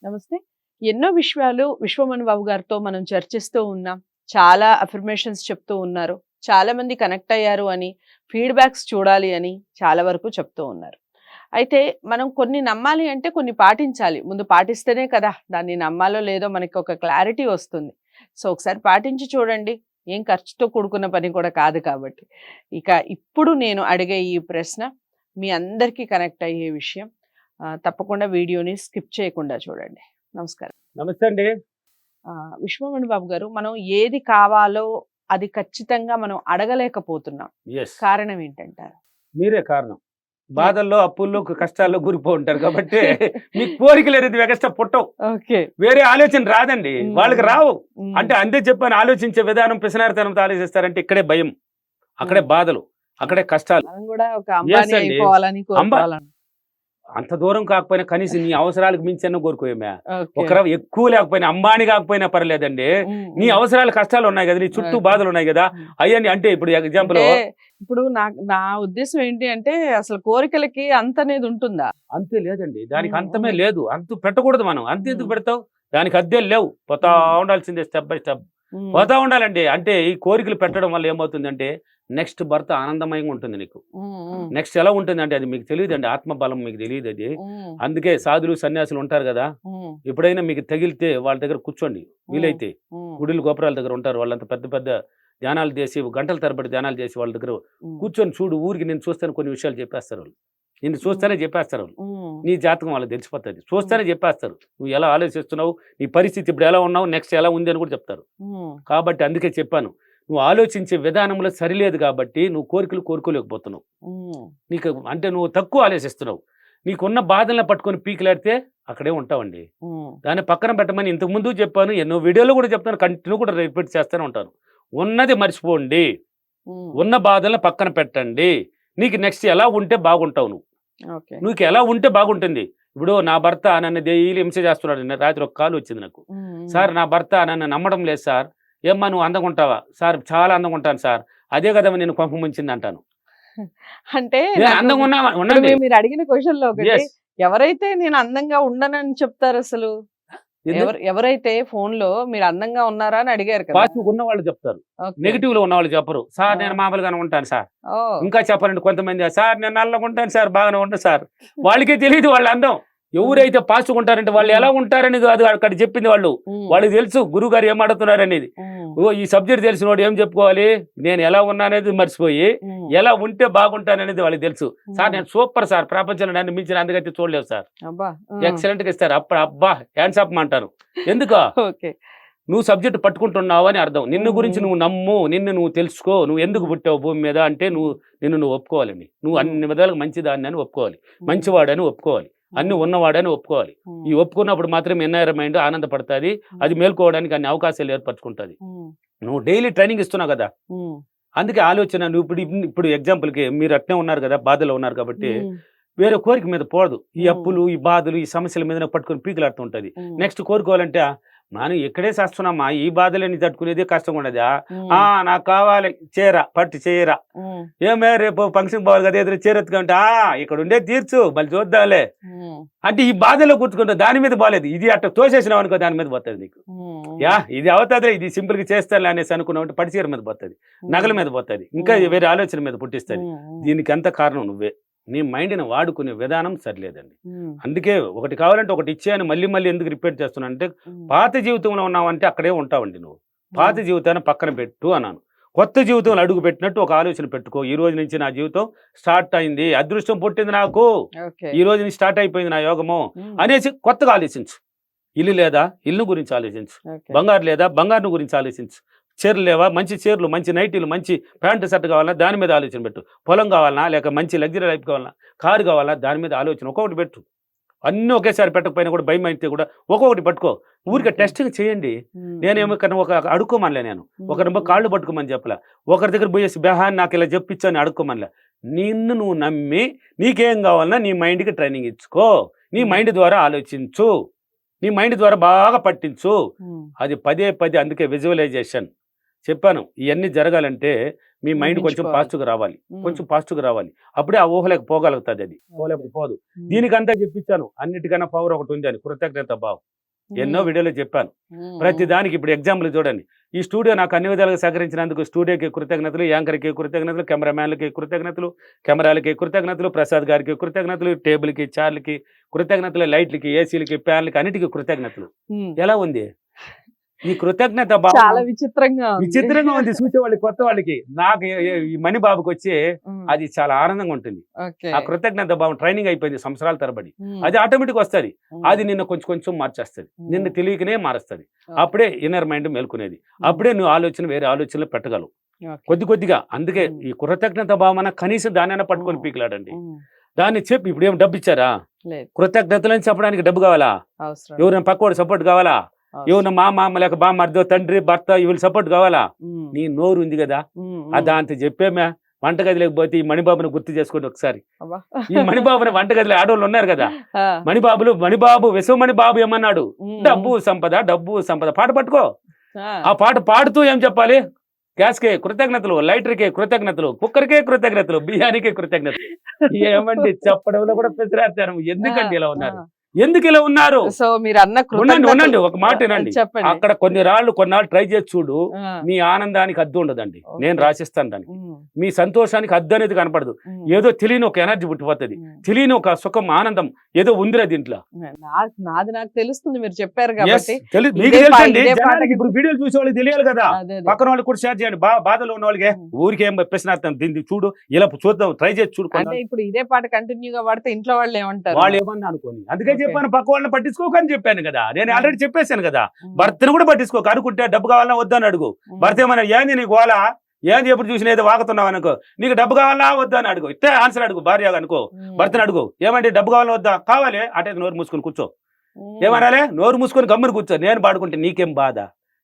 నమస్తే. ఎన్నో విషయాలు విశ్వమను బాబు గారితో మనం చర్చిస్తూ ఉన్నాం. చాలా అఫర్మేషన్స్ చెప్తూ ఉన్నారు. చాలా మంది కనెక్ట్ అయ్యారు అని, ఫీడ్‌బ్యాక్స్ చూడాలి అని చాలా వరకు చెప్తూ ఉన్నారు. అయితే మనం కొన్ని నమ్మాలి అంటే కొన్ని పాటించాలి. ముందు పాటిస్తేనే కదా దాన్ని నమ్మాలో లేదో మనకి ఒక క్లారిటీ వస్తుంది. సో, ఒకసారి పాటించి చూడండి. ఏం ఖర్చుతో కూడుకున్న పని కూడా కాదు కాబట్టి. ఇక ఇప్పుడు నేను అడిగే ఈ ప్రశ్న మీ అందరికీ కనెక్ట్ అయ్యే విషయం. తప్పకుండా వీడియోని స్కిప్ చేయకుండా చూడండి. నమస్కారం. నమస్తే అండి. విశ్వమణి బాబు గారు, మనం ఏది కావాలో అది ఖచ్చితంగా మనం అడగలేకపోతున్నాం. ఎస్. కారణం ఏంటంటారు? మీరే కారణం. బాధల్లో, అప్పుల్లో, కష్టాల్లో గురిపో ఉంటారు కాబట్టి మీ కోరికలు అనేది ఎగస్ట్రా పుట్టవు. ఓకే. వేరే ఆలోచన రాదండి. వాళ్ళకి రావు. అంటే అంతే చెప్పాను, ఆలోచించే విధానం పిసినారితనంతో ఆలోచిస్తారంటే ఇక్కడే భయం, అక్కడే బాధలు, అక్కడే కష్టాలు. మనం కూడా ఒక అంబానీ అండి. అయిపోవాలని కోరుకోవాలని. అంత దూరం కాకపోయినా కనీసం నీ అవసరాలకు మించి కోరుకోయమే. ఓకే. ఒక ఎక్కువ లేకపోయినా, అంబానీ కాకపోయినా పర్లేదండి. నీ అవసరాలు కష్టాలు ఉన్నాయి కదా, నీ చుట్టూ బాధలు ఉన్నాయి కదా, అయ్యని అంటే ఇప్పుడు ఎగ్జాంపుల్ అంటే ఇప్పుడు నా ఉద్దేశం ఏంటి అంటే అసలు కోరికలకి అంత అనేది ఉంటుందా? అంతే లేదండి, దానికి అంతమే లేదు. అంత పెట్టకూడదు మనం. అంత ఎందుకు పెడతావు? దానికి అద్దెలు లేవు, పోతా ఉండాల్సిందే, స్టెప్ బై స్టెప్ పోతా ఉండాలండి. అంటే ఈ కోరికలు పెట్టడం వల్ల ఏమవుతుందంటే నెక్స్ట్ భర్త ఆనందమయంగా ఉంటుంది నీకు. నెక్స్ట్ ఎలా ఉంటుంది అంటే అది మీకు తెలియదండి, ఆత్మబలం మీకు తెలియదు అది. అందుకే సాధులు సన్యాసులు ఉంటారు కదా, ఎప్పుడైనా మీకు తగిలితే వాళ్ళ దగ్గర కూర్చోండి. వీలైతే గుడిలు గోపురాల దగ్గర ఉంటారు, వాళ్ళంతా పెద్ద పెద్ద ధ్యానాలు చేసి గంటల తరబడి ధ్యానాలు చేసి వాళ్ళ దగ్గర కూర్చొని చూడు, ఊరికి నేను చూస్తాను కొన్ని విషయాలు చెప్పేస్తారు వాళ్ళు. నిన్ను చూస్తేనే చెప్పేస్తారు వాళ్ళు. నీ జాతకం వాళ్ళకి తెలిసిపోతుంది, చూస్తేనే చెప్పేస్తారు. నువ్వు ఎలా ఆలోచిస్తున్నావు, నీ పరిస్థితి ఇప్పుడు ఎలా ఉన్నావు, నెక్స్ట్ ఎలా ఉంది అని కూడా చెప్తారు. కాబట్టి అందుకే చెప్పాను, నువ్వు ఆలోచించే విధానంలో సరిలేదు కాబట్టి నువ్వు కోరికలు కోరుకోలేకపోతున్నావు. నీకు అంటే నువ్వు తక్కువ ఆలోచిస్తున్నావు. నీకున్న బాధలను పట్టుకొని పీకిలాడితే అక్కడే ఉంటావండి. దాన్ని పక్కన పెట్టమని ఇంతకు ముందు చెప్పాను, ఎన్నో వీడియోలో కూడా చెప్తాను, కంటిన్యూ కూడా రిపీట్ చేస్తూనే ఉంటాను. ఉన్నది మర్చిపోండి, ఉన్న బాధలను పక్కన పెట్టండి. నీకు నెక్స్ట్ ఎలా ఉంటే బాగుంటావు నువ్వు. నీకు ఎలా ఉంటే బాగుంటుంది. ఇప్పుడు నా భర్త నన్ను డైలీ హింస చేస్తున్నాడు. రాత్రి ఒక కాల్ వచ్చింది నాకు, సార్ నా భర్త నన్ను నమ్మడం లేదు సార్. ఏమ్మా నువ్వు అందంగా ఉంటావా సార్? చాలా అందంగా ఉంటాను సార్. అదే కదా నేను కొంప ముంచింది అంటాను. అంటే అందంగా ఉన్నా మీరు అడిగిన క్వశ్చన్ లో ఒకటి, ఎవరైతే నేను అందంగా ఉండనని చెప్తారు అసలు? ఎవరైతే ఫోన్ లో మీరు అందంగా ఉన్నారా అని అడిగారు కదా, పాజిటివ్ ఉన్న వాళ్ళు చెప్తారు, నెగిటివ్ లో ఉన్న వాళ్ళు చెప్పరు. సార్ నేను మామూలుగానే ఉంటాను సార్. ఇంకా చెప్పాలంటే కొంతమంది సార్ నేను నల్లగా ఉంటాను సార్, బాగానే ఉంటాను సార్. వాళ్ళకే తెలియదు వాళ్ళ అందం. ఎవరైతే పాజిటివ్ ఉంటారంటే వాళ్ళు ఎలా ఉంటారనేది అది అక్కడ చెప్పింది వాళ్ళు. వాళ్ళకి తెలుసు గురువు గారు ఏం అడుగుతున్నారు అనేది. ఈ సబ్జెక్ట్ తెలిసిన వాడు ఏం చెప్పుకోవాలి, నేను ఎలా ఉన్నా అనేది మర్చిపోయి ఎలా ఉంటే బాగుంటాననేది వాళ్ళకి తెలుసు. సార్ నేను సూపర్ సార్, ప్రపంచంలో నన్ను మించిన అందుకైతే చూడలేదు సార్, ఎక్సలెంట్ గా ఇస్తారు. అప్పుడు అబ్బా హ్యాండ్స్ అప్ అంటారు. ఎందుకో నువ్వు సబ్జెక్ట్ పట్టుకుంటున్నావు అని అర్థం. నిన్ను గురించి నువ్వు నమ్ము, నిన్ను నువ్వు తెలుసుకో, నువ్వు ఎందుకు పుట్టావు భూమి మీద అంటే నువ్వు ఒప్పుకోవాలండి. నువ్వు అన్ని విధాలుగా మంచిదాన్ని అని ఒప్పుకోవాలి, మంచివాడని ఒప్పుకోవాలి, అన్ని ఉన్నవాడని ఒప్పుకోవాలి. ఈ ఒప్పుకున్నప్పుడు మాత్రం ఇన్నర్ మైండ్ ఆనందపడుతుంది, అది మేల్కోవడానికి అన్ని అవకాశాలు ఏర్పరచుకుంటుంది. నువ్వు డైలీ ట్రైనింగ్ ఇస్తున్నావు కదా, అందుకే ఆలోచన. నువ్వు ఇప్పుడు ఎగ్జాంపుల్కి మీరు అట్నే ఉన్నారు కదా, బాధలో ఉన్నారు కాబట్టి వేరే కోరిక మీద పోదు. ఈ అప్పులు, ఈ బాధలు, ఈ సమస్యల మీద పట్టుకొని పీకులాడుతూ ఉంటుంది. నెక్స్ట్ కోరుకోవాలంటే మనం ఎక్కడే చేస్తున్నామా, ఈ బాధలని తట్టుకునేదే కష్టంగా ఉండదా. నాకు కావాలి చీర, పట్టు చీర, ఏమే రేపు ఫంక్షన్ పోవాలి కదా, ఎదురు చీర ఎత్తుకుంటా ఇక్కడ ఉండే తీర్చు మళ్ళీ చూద్దాంలే అంటే ఈ బాధలో కూర్చుకుంటా, దాని మీద బాలేదు. ఇది అట్లా తోసేసినావు అనుకో, దాని మీద పోతుంది నీకు. ఇది అవుతుంది, ఇది సింపుల్ గా చేస్తాను అనేసి అనుకున్నావు, పట్టు చీర మీద పోతుంది, నగల మీద పోతుంది, ఇంకా వేరే ఆలోచన మీద పుట్టిస్తుంది. దీనికి అంత కారణం నువ్వే. నీ మైండ్ని వాడుకునే విధానం సరిలేదండి. అందుకే ఒకటి కావాలంటే ఒకటి ఇచ్చేయని మళ్ళీ మళ్ళీ ఎందుకు రిపీట్ చేస్తున్నా అంటే, పాత జీవితంలో ఉన్నావంటే అక్కడే ఉంటావండి నువ్వు. పాత జీవితాన్ని పక్కన పెట్టు అన్నాను. కొత్త జీవితంలో అడుగు పెట్టినట్టు ఒక ఆలోచన పెట్టుకో. ఈ రోజు నుంచి నా జీవితం స్టార్ట్ అయింది, అదృష్టం పుట్టింది నాకు, ఈ రోజు నుంచి స్టార్ట్ అయిపోయింది నా యోగము అనేసి కొత్తగా ఆలోచించు. ఇల్లు లేదా, ఇల్లు గురించి ఆలోచించు. బంగారు లేదా, బంగారు గురించి ఆలోచించు. చీరలు లేవా, మంచి చీరలు, మంచి నైటీలు, మంచి ప్యాంటు షర్ట్ కావాలన్నా దాని మీద ఆలోచన పెట్టు. పొలం కావాలన్నా, లేక మంచి లగ్జరీ లైఫ్ కావాలన్నా, కారు కావాలన్నా, దాని మీద ఆలోచన ఒక్కొక్కటి పెట్టు. అన్నీ ఒకేసారి పెట్టకపోయినా కూడా భయం అయితే కూడా ఒక్కొక్కటి పట్టుకో. ఊరికే టెస్టింగ్ చేయండి. నేనేమో ఒక అడుక్కోమనిలే, నేను ఒకరి కాళ్ళు పట్టుకోమని చెప్పలే, ఒకరి దగ్గర పోయేసి బెహాన్ నాకు ఇలా చెప్పించని అడుక్కోమనిలే. నిన్ను నువ్వు నమ్మి నీకేం కావాలన్నా నీ మైండ్కి ట్రైనింగ్ ఇచ్చుకో. నీ మైండ్ ద్వారా ఆలోచించు, నీ మైండ్ ద్వారా బాగా పట్టించు. అది పదే పదే, అందుకే విజువలైజేషన్ చెప్పాను ఇవన్నీ జరగాలంటే మీ మైండ్ కొంచెం ఊహించుకోవాలి. పాజిటివ్గా రావాలి, కొంచెం పాజిటివ్గా రావాలి. అప్పుడే ఆ ఊహలోకి పోగలుగుతుంది. అది పోలేకపోతే పోదు. దీనికంతా చెప్పించాను. అన్నిటికన్నా పవర్ ఒకటి ఉంది అని, కృతజ్ఞత భావం. ఎన్నో వీడియోలో చెప్పాను. ప్రతి దానికి ఇప్పుడు ఎగ్జాంపుల్ చూడండి. ఈ స్టూడియో నాకు అన్ని విధాలుగా సహకరించినందుకు స్టూడియోకి కృతజ్ఞతలు, యాంకర్కి కృతజ్ఞతలు, కెమెరామ్యాన్లకి కృతజ్ఞతలు, కెమెరాలకి కృతజ్ఞతలు, ప్రసాద్ గారికి కృతజ్ఞతలు, టేబుల్కి, చైర్లకి కృతజ్ఞతలు, లైట్లకి, ఏసీలకి, ఫ్యాన్లకి, అన్నిటికీ కృతజ్ఞతలు. ఎలా ఉంది ఈ కృతజ్ఞత చాలా భావం? విచిత్రంగా విచిత్రంగా ఉంది చూసే వాళ్ళకి, కొత్త వాళ్ళకి. నాకు ఈ మణిబాబుకి వచ్చి అది చాలా ఆనందంగా ఉంటుంది. ఆ కృతజ్ఞత భావం ట్రైనింగ్ అయిపోయింది సంవత్సరాల తరబడి. అది ఆటోమేటిక్ వస్తుంది. అది నిన్న కొంచెం కొంచెం మార్చేస్తుంది, నిన్ను తెలియకనే మారుస్తుంది. అప్పుడే ఇన్నర్ మైండ్ మేల్కొనేది. అప్పుడే నువ్వు ఆలోచన వేరే ఆలోచనలు పెట్టగలవు కొద్ది కొద్దిగా. అందుకే ఈ కృతజ్ఞత భావం అన్న కనీసం దానైనా పట్టుకొని పీకిలాడండి. దాన్ని చెప్పి ఇప్పుడు ఏం డబ్బు ఇచ్చారా, కృతజ్ఞతలని చెప్పడానికి డబ్బు కావాలా? ఎవరైనా పక్కవాడు సపోర్ట్ కావాలా? ఎవరు మామ లేక బామ్మర్దో, తండ్రి, భర్త వీళ్ళు సపోర్ట్ కావాలా? నీ నోరు ఉంది కదా, దాంతో చెప్పేమే. వంటగదిలోకి పోతే ఈ మణిబాబుని గుర్తు చేసుకోండి ఒకసారి. ఈ మణిబాబుని వంటగదిలో ఆడవాళ్ళు ఉన్నారు కదా, మణిబాబు విశ్వమణి బాబు ఏమన్నాడు? డబ్బు సంపద, డబ్బు సంపద. పాట పట్టుకో. ఆ పాట పాడుతూ ఏం చెప్పాలి? గ్యాస్కే కృతజ్ఞతలు, లైటర్కే కృతజ్ఞతలు, కుక్కర్కే కృతజ్ఞతలు, బియ్యానికే కృతజ్ఞతలు. ఏమండి చెప్పడంలో కూడా పెసరాచారం. ఎందుకండి ఇలా ఉన్నారు? ఎందుకు ఇలా ఉన్నారు? సో మీరు అన్న ఉండండి ఒక మాట వినండి. అక్కడ కొన్నాళ్ళు ట్రై చేసి చూడు, మీ ఆనందానికి అద్దు ఉండదండి. నేను రాసిస్తాను దానికి. మీ సంతోషానికి అద్దు అనేది కనపడదు. ఏదో తెలియని ఒక ఎనర్జీ పుట్టిపోతుంది, తెలియని ఒక సుఖం, ఆనందం ఏదో ఉందిరా దీంట్లో. నాది నాకు తెలుస్తుంది, మీరు చెప్పారు కాబట్టి. ఇప్పుడు వీడియోలు చూసే వాళ్ళకి తెలియాలి కదా, పక్కన వాళ్ళకి కూడా షేర్ చేయండి. బాధలో ఉన్న వాళ్ళకి ఊరికి ఏం ప్రశ్నార్థం దీన్ని చూడు, ఇలా చూద్దాం, ట్రై చేసి చూడు. ఇప్పుడు ఇదే పాట కంటిన్యూగా వాడితే ఇంట్లో వాళ్ళు ఏమంటారు? వాళ్ళు ఏమన్నా అనుకోని. అందుకే చెప్పాను పక్క వాళ్ళని పట్టించుకోకని చెప్పాను కదా. నేను ఆల్రెడీ చెప్పేశాను కదా. భర్తను కూడా పట్టించుకోక. అనుకుంటే డబ్బు కావాలన్నా వద్దని అడుగు. భర్త ఏమన్నా ఏంది నీకు వాళ్ళ ఏంది ఎప్పుడు చూసిన ఏదో వాగుతున్నావు అనుకో, నీకు డబ్బు కావాలా వద్దా అని అడుగు. ఇస్తే ఆన్సర్ అడుగు. భార్య అనుకో, భర్తను అడుగు, ఏమంటే డబ్బు కావాలా వద్దా? కావాలి అంటే నోరు మూసుకొని కూర్చో. ఏమనాలే? నోరు మూసుకొని గమ్మును కూర్చో. నేను పాడుకుంటే నీకేం బాధ?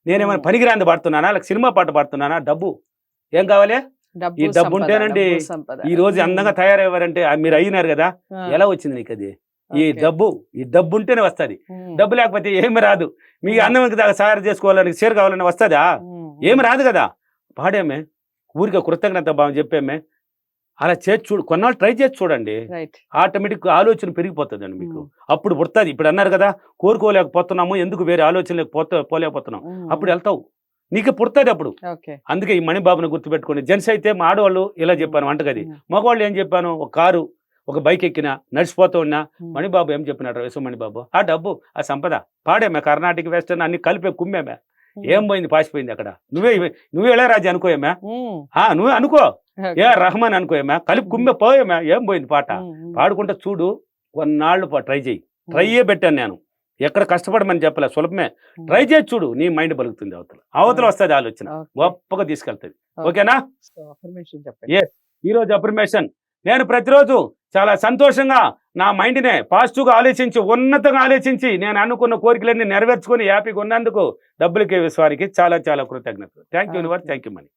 నేనేమైనా పనికిరాంది పాడుతున్నానా, లేక సినిమా పాట పాడుతున్నానా? డబ్బు ఏం కావాలి? ఈ డబ్బు ఉంటేనండి ఈ రోజు అందంగా తయారయ్యారంటే. మీరు అయినారు కదా, ఎలా వచ్చింది నీకు అది? ఈ డబ్బు ఉంటేనే వస్తుంది. డబ్బు లేకపోతే ఏమి రాదు. మీ అందరికి సహాయం చేసుకోవాలని, షేర్ కావాలని వస్తుందా? ఏమి రాదు కదా. పాడేమే ఊరికే కృతజ్ఞత భావం చెప్పేమే. అలా చేసి చూడు, కొన్నాళ్ళు ట్రై చేసి చూడండి. ఆటోమేటిక్ ఆలోచన పెరిగిపోతుందండి మీకు. అప్పుడు పుడుతుంది. ఇప్పుడు అన్నారు కదా, కోరుకోలేకపోతున్నాము, ఎందుకు వేరే ఆలోచన పోలేకపోతున్నాం. అప్పుడు వెళ్తావు, నీకు పుడుతుంది అప్పుడు. అందుకే ఈ మణిబాబుని గుర్తుపెట్టుకోండి. జెంట్స్ అయితే మా ఆడవాళ్ళు ఇలా చెప్పాను వంటగది, మగవాళ్ళు ఏం చెప్పాను, ఒక కారు, ఒక బైక్ ఎక్కినా, నడిచిపోతూ ఉన్నా, మణిబాబు ఏం చెప్పినాడు? విశ్వమణిబాబు ఆ డబ్బు, ఆ సంపద పాడేమే. కర్ణాటక వెస్టర్న్ అన్ని కలిపే కుమ్మేమే. ఏం పోయింది? పాసిపోయింది అక్కడ. నువ్వే ఇళయరాజా అనుకోయేమా? నువ్వే అనుకో, ఏ రహమాన్ అనుకోయేమా? కలిపి కుమ్మే పోయేమా? ఏం పోయింది పాట? పాడుకుంటా చూడు, కొన్నాళ్ళు ట్రై చేయి. ట్రైయే పెట్టాను నేను, ఎక్కడ కష్టపడమని చెప్పలే, సులభమే. ట్రై చేసి చూడు, నీ మైండ్ బలుగుతుంది. అవతల వస్తుంది ఆలోచన, గొప్పగా తీసుకెళ్తుంది. ఓకేనా? ఈరోజు అఫర్మేషన్. నేను ప్రతిరోజు చాలా సంతోషంగా నా మైండ్నే పాజిటివ్గా ఆలోచించి, ఉన్నతంగా ఆలోచించి, నేను అనుకున్న కోరికలన్నీ నెరవేర్చుకొని హ్యాపీగా ఉన్నందుకు డబ్బులకే విశ్వానికి చాలా చాలా కృతజ్ఞతలు. Thank you universe, thank you money.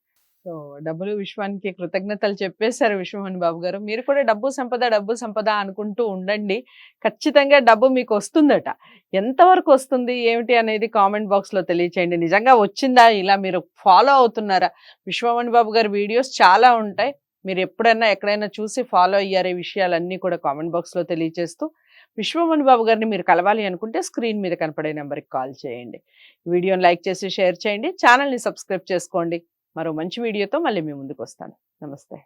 So డబ్బులు విశ్వానికి కృతజ్ఞతలు చెప్పేశారు విశ్వమణి బాబు గారు. మీరు కూడా డబ్బు సంపద అనుకుంటూ ఉండండి. ఖచ్చితంగా డబ్బు మీకు వస్తుందట. ఎంతవరకు వస్తుంది ఏమిటి అనేది కామెంట్ బాక్స్ లో తెలియచేయండి. నిజంగా వచ్చిందా? ఇలా మీరు ఫాలో అవుతున్నారా? విశ్వమణి బాబు గారి వీడియోస్ చాలా ఉంటాయి, మీరు ఎప్పుడైనా ఎక్కడైనా చూసి ఫాలో అయ్యారు. ఈ విషయాలన్నీ కూడా కామెంట్ బాక్స్లో తెలియజేస్తూ, విశ్వమణి బాబు గారిని మీరు కలవాలి అనుకుంటే స్క్రీన్ మీద కనపడే నెంబర్కి కాల్ చేయండి. వీడియోని లైక్ చేసి షేర్ చేయండి, ఛానల్ని సబ్స్క్రైబ్ చేసుకోండి. మరో మంచి వీడియోతో మళ్ళీ మీ ముందుకు వస్తాను. నమస్తే.